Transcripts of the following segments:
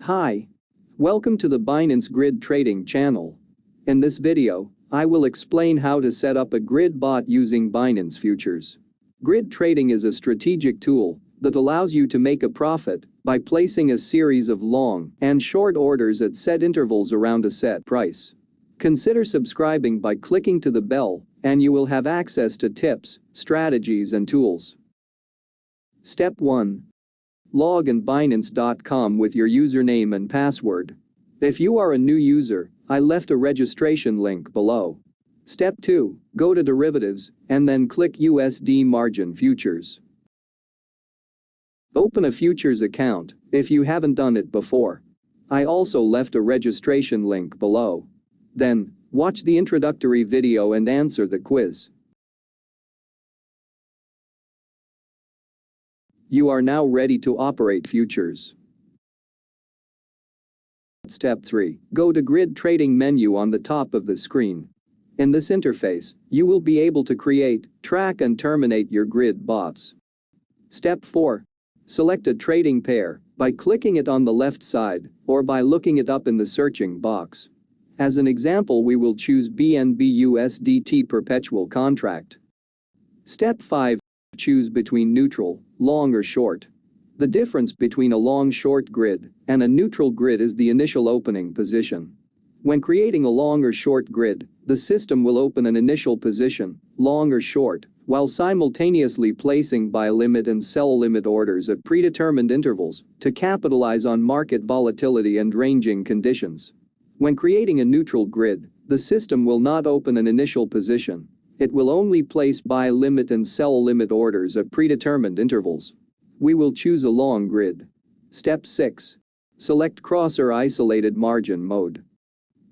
Hi. Welcome to the Binance Grid Trading channel. In this video, I will explain how to set up a grid bot using Binance Futures. Grid trading is a strategic tool that allows you to make a profit by placing a series of long and short orders at set intervals around a set price. Consider subscribing by clicking to the bell, and you will have access to tips, strategies, and tools. Step 1. Log in Binance.com with your username and password. If you are a new user, I left a registration link below. Step 2. Go to Derivatives and then click USD Margin Futures. Open a futures account if you haven't done it before. I also left a registration link below. Then, watch the introductory video and answer the quiz. You are now ready to operate futures. Step 3. Go to Grid Trading menu on the top of the screen. In this interface, you will be able to create, track, and terminate your grid bots. Step 4. Select a trading pair by clicking it on the left side or by looking it up in the searching box. As an example, we will choose BNB USDT perpetual contract. Step 5. Choose between neutral, long, or short. The difference between a long-short grid and a neutral grid is the initial opening position. When creating a long or short grid, the system will open an initial position, long or short, while simultaneously placing buy limit and sell limit orders at predetermined intervals to capitalize on market volatility and ranging conditions. When creating a neutral grid, the system will not open an initial position. It will only place buy limit and sell limit orders at predetermined intervals. We will choose a long grid. Step 6. Select cross or isolated margin mode.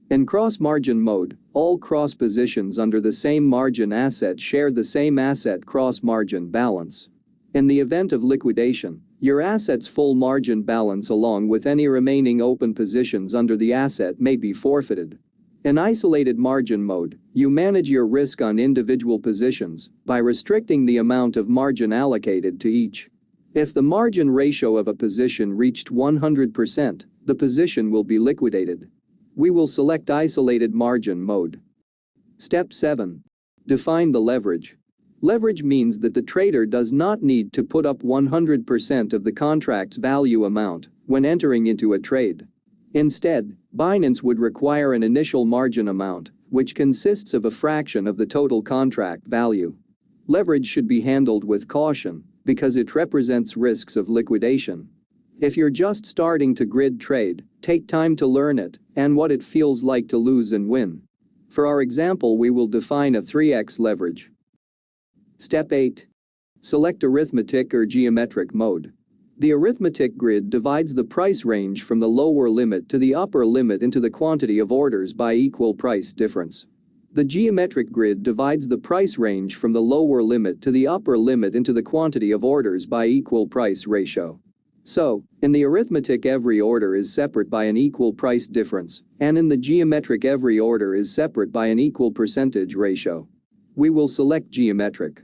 In cross margin mode, all cross positions under the same margin asset share the same asset cross margin balance. In the event of liquidation, your asset's full margin balance along with any remaining open positions under the asset may be forfeited. In isolated margin mode, you manage your risk on individual positions by restricting the amount of margin allocated to each. If the margin ratio of a position reached 100%, the position will be liquidated. We will select isolated margin mode. Step 7. Define the leverage. Leverage means that the trader does not need to put up 100% of the contract's value amount when entering into a trade. Instead, Binance would require an initial margin amount, which consists of a fraction of the total contract value. Leverage should be handled with caution because it represents risks of liquidation. If you're just starting to grid trade, take time to learn it and what it feels like to lose and win. For our example, we will define a 3x leverage. Step 8. Select arithmetic or geometric mode. The arithmetic grid divides the price range from the lower limit to the upper limit into the quantity of orders by equal price difference. The geometric grid divides the price range from the lower limit to the upper limit into the quantity of orders by equal price ratio. So, in the arithmetic every order is separate by an equal price difference, and in the geometric every order is separate by an equal percentage ratio. We will select geometric.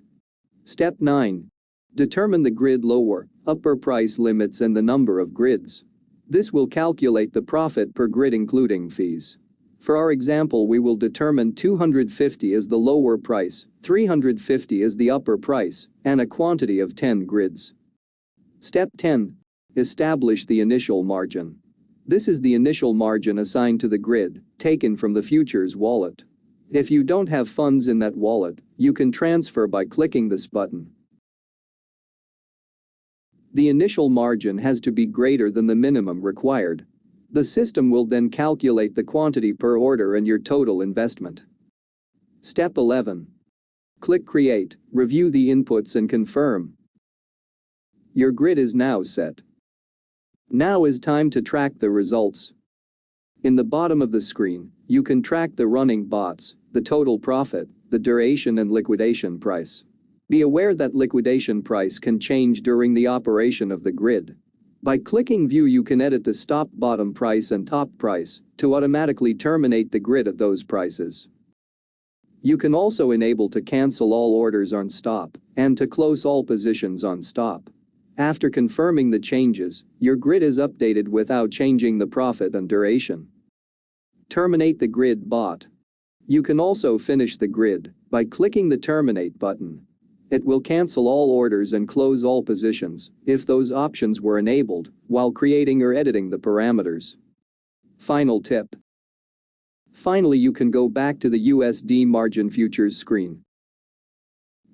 Step 9. Determine the grid lower, upper price limits and the number of grids. This will calculate the profit per grid including fees. For our example, we will determine 250 as the lower price, 350 as the upper price, and a quantity of 10 grids. Step 10. Establish the initial margin. This is the initial margin assigned to the grid, taken from the futures wallet. If you don't have funds in that wallet, you can transfer by clicking this button. The initial margin has to be greater than the minimum required. The system will then calculate the quantity per order and your total investment. Step 11. Click Create, review the inputs and confirm. Your grid is now set. Now is time to track the results. In the bottom of the screen, you can track the running bots, the total profit, the duration and liquidation price. Be aware that liquidation price can change during the operation of the grid. By clicking View, you can edit the stop bottom price and top price to automatically terminate the grid at those prices. You can also enable to cancel all orders on stop and to close all positions on stop. After confirming the changes, your grid is updated without changing the profit and duration. Terminate the grid bot. You can also finish the grid by clicking the Terminate button. It will cancel all orders and close all positions if those options were enabled while creating or editing the parameters. Final tip. Finally, you can go back to the USD margin futures screen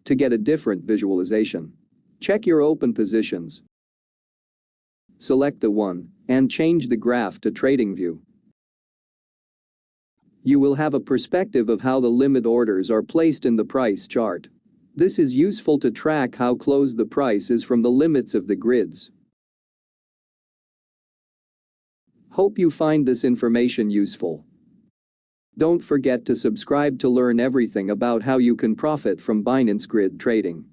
to get a different visualization. Check your open positions. Select the one and change the graph to trading view. You will have a perspective of how the limit orders are placed in the price chart. This is useful to track how close the price is from the limits of the grids. Hope you find this information useful. Don't forget to subscribe to learn everything about how you can profit from Binance grid trading.